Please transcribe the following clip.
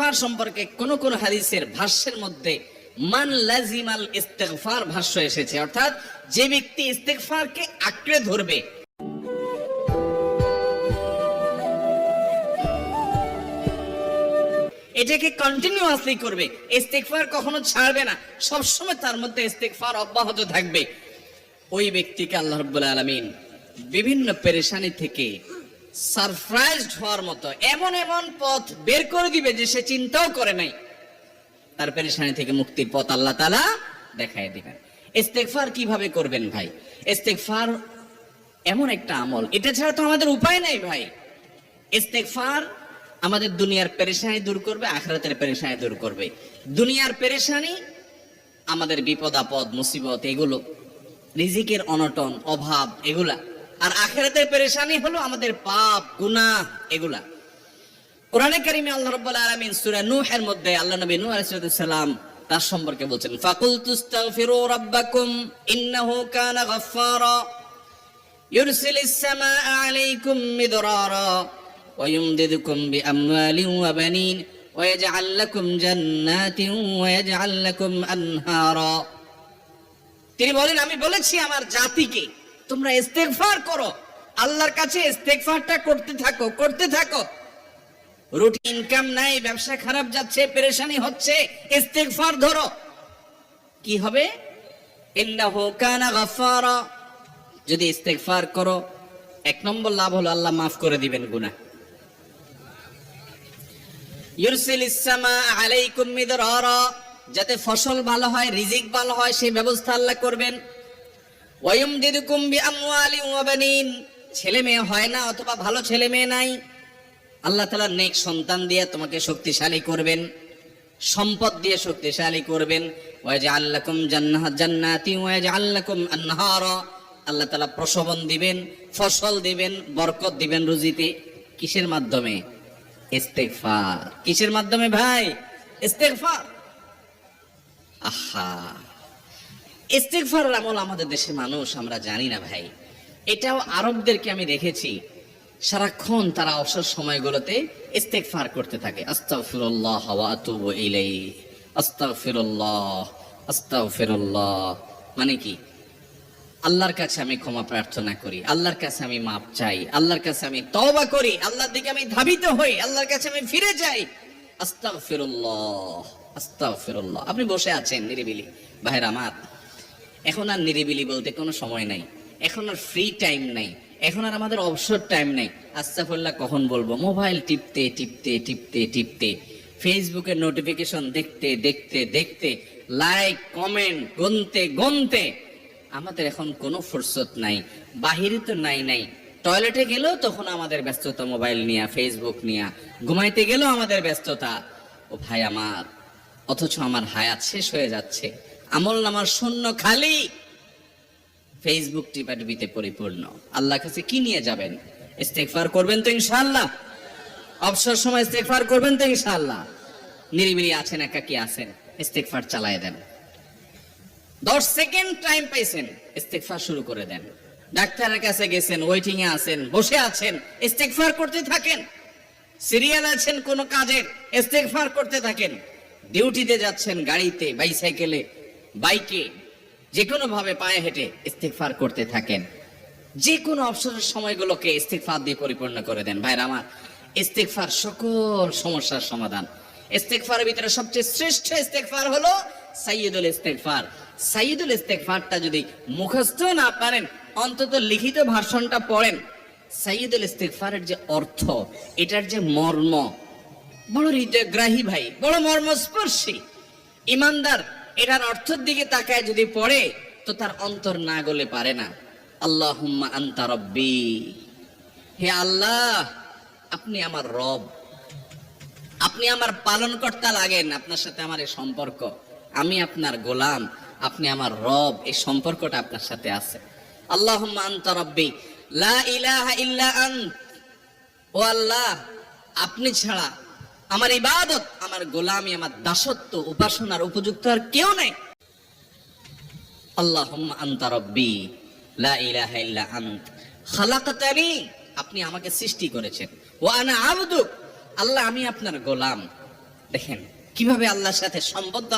ইস্তেগফার সম্পর্কে কোন কোন হাদিসের ভাষ্যের মধ্যে মান লাজিমাল ইস্তেগফার ভাষ্য এসেছে, অর্থাৎ যে ব্যক্তি ইস্তেগফারকে আঁকড়ে ধরবে, এটাকে কন্টিনিউয়াসলি করবে, ইস্তেগফার কখনো ছাড়বে না, সবসময় তার মধ্যে ইস্তেগফার অব্যাহত থাকবে, ওই ব্যক্তিকে আল্লাহ রাব্বুল আলামিন বিভিন্ন পেরেশানি থেকে সারপ্রাইজড হওয়ার মতো এমন এমন পথ বের করে দিবে যে সে চিন্তাও করে নাই। তার পেরেশানি থেকে মুক্তির পথ আল্লাহ তাআলা দেখায় দিবেন। ইস্তেগফার কিভাবে করবেন ভাই? ইস্তেগফার এমন একটা আমল, এটা ছাড়া তো আমাদের উপায় নাই ভাই। ইস্তেগফার আমাদের দুনিয়ার পেরেশানি দূর করবে, আখিরাতের পেরেশানি দূর করবে। দুনিয়ার পেরেশানি আমাদের বিপদ আপদ মুসিবত, এগুলো রিজিকের অনটন অভাব এগুলা, আর আখিরাতের পেরেশানি হলো আমাদের পাপ গুনাহ এগুলা। কোরআনে কারিমে আল্লাহ রাব্বুল আলামিন সূরা নূহের মধ্যে আল্লাহ নবী নূহ আলাইহিস সালাম তার সম্পর্কে বলছেন, ফাকুলতুস্তাগফিরু রাব্বাকুম ইন্নাহু কানা গাফফারা ইউরসিলিস সামাআ আলাইকুম মিদরারা ওয়া ইউমদিদুকুম বিআমওয়ালিন ওয়া বানিন ওয়া ইয়াজআল লাকুম জান্নাতিন ওয়া ইয়াজআল লাকুম আনহারা। তিনি বলেন, আমি বলেছি আমার জাতিকে তোমরা ইস্তেগফার করো, আল্লাহর কাছে ইস্তেগফারটা করতে থাকো। রুটি ইনকাম নাই, ব্যবসা খারাপ যাচ্ছে, পেরেশানি হচ্ছে, ইস্তেগফার ধরো, কি হবে? ইন্নাহু কানা গাফফারা। যদি ইস্তেগফার করো, এক নম্বর লাভ হলো আল্লাহ মাফ করে দিবেন গুনাহ। ইউরসিলিস সামাআ আলাইকুম মিদরারা, যাতে ফসল ভালো হয়, রিজিক ভালো হয়, সেই ব্যবস্থা আল্লাহ করবেন। ওয়া ইউমদিদুকুম বিআমওয়ালিন ওয়া বানিন, ছেলে মেয়ে হয় না অথবা ভালো ছেলে মেয়ে নাই, আল্লাহ তাআলা নেক সন্তান দিয়ে তোমাকে শক্তিশালী করবেন, সম্পদ দিয়ে শক্তিশালী করবেন। ওয়া ইয়াজআল লাকুম জান্নাতিন ওয়া ইয়াজআল লাকুম আনহারা, আল্লাহ তাআলা প্রসবন দিবেন, ফসল দিবেন, বরকত দিবেন রুজিতে। কিসের মাধ্যমে? ইস্তেগফার। কিসের মাধ্যমে ভাই? ইস্তেগফার। আহা, ইস্তেগফারের আমল আমাদের দেশে মানুষ আমরা জানি না ভাই। এটাও আরবদেরকে আমি দেখেছি, সারাক্ষণ তারা অবসর সময়গুলোতে ইস্তেগফার করতে থাকে, আস্তাগফিরুল্লাহ ওয়া আতুবু ইলাইহি, আস্তাগফিরুল্লাহ আস্তাগফিরুল্লাহ। মানে কি? আল্লাহর কাছে আমি ক্ষমা প্রার্থনা করি, আল্লাহর কাছে আমি মাপ চাই, আল্লাহর কাছে আমি তওবা করি, আল্লাহর দিকে আমি ধাবিত হই, আল্লাহর কাছে আমি ফিরে যাই, আস্তাগফিরুল্লাহ আস্তাগফিরুল্লাহ। আপনি বসে আছেন নিরিবিলি, ভাইরা আমার, এখন আর নিরিবিলি বলতে কোনো সময় নাই, এখন আর ফ্রি টাইম নাই, এখন আর আমাদের অবসর টাইম নাই। আস্তাগফিরুল্লাহ কখন বলবো? মোবাইল টিপতে টিপতে টিপতে টিপতে, ফেসবুকের নোটিফিকেশন দেখতে দেখতে দেখতে, লাইক কমেন্ট গুনতে গুনতে আমাদের এখন কোনো ফুরসত নাই। বাহিরে তো নাই, টয়লেটে গেলেও তখন আমাদের ব্যস্ততা মোবাইল নিয়ে, ফেসবুক নিয়ে, ঘুমাইতে গেলেও আমাদের ব্যস্ততা। ও ভাই আমার, অথচ আমার হায়াত শেষ হয়ে যাচ্ছে, আমল নামার শূন্য খালি, ফেসবুক টিপাটিপিতে পরিপূর্ণ। আল্লাহর কাছে কি নিয়ে যাবেন? ইস্তেগফার করবেন তো ইনশাআল্লাহ? অবসর সময় ইস্তেগফার করবেন তো ইনশাআল্লাহ? নিরিবিলি আছেন, একাকী আছেন, ইস্তেগফার চালায় দেন। 10 সেকেন্ড টাইম পাইছেন, ইস্তেগফার শুরু করে দেন। ডাক্তারের কাছে গেছেন, ওয়েটিং এ আছেন, বসে আছেন, ইস্তেগফার করতে থাকেন। সিরিয়াল আছেন কোন কাজের, ইস্তেগফার করতে থাকেন। ডিউটিতে যাচ্ছেন, গাড়িতে, বাইসাইকেলে, বাইকে, যে কোনো ভাবে পায়ে হেঁটে ইস্তেগফার করতে থাকেন। যে কোনো অবসরের সময়গুলোকে ইস্তেগফার দিয়ে পরিপূর্ণ করে দেন। ভাইরা আমার, ইস্তেগফার সকল সমস্যার সমাধান। ইস্তেগফারের ভিতরে সবচেয়ে শ্রেষ্ঠ ইস্তেগফার হলো সাইয়্যিদুল ইস্তেগফার। সাইয়্যিদুল ইস্তেগফারটা যদি মুখস্থ না পারেন, অন্তত লিখিত ভার্সনটা পড়েন। সাইয়্যিদুল ইস্তেগফারের যে অর্থ, এটার যে মর্ম, বড় হৃদয়গ্রাহী ভাই, বড় মর্মস্পর্শী। ইমানদার এটার অর্থের দিকে তাকায় যদি পড়ে, তো তার অন্তর না গলে পারে না। আল্লাহুম্মা আনতা রব্বি, হে আল্লাহ আপনি আমার রব, আপনি আমার পালনকর্তা লাগেন, আপনার সাথে আমার এই সম্পর্ক, আমি আপনার গোলাম, আপনি আমার রব, এই সম্পর্কটা আপনার সাথে আছে। আল্লাহুম্মা আনতা রব্বি লা ইলাহা ইল্লা আন্ত, ও আল্লাহ আপনি ছাড়া আমার ইবাদত, আমার গোলামি, আমার দাসত্ব, উপাসনার উপযুক্ত আর কেউ নাই। আল্লাহুম্মা আনতা রব্বি লা ইলাহা ইল্লা আন্ত খালাকতানি, আপনি আমাকে সৃষ্টি করেছেন, ওয়া আনা আবদুক, আল্লাহ আমি আপনার গোলাম, দেখেন কিভাবে আল্লাহর সাথে সম্বন্ধ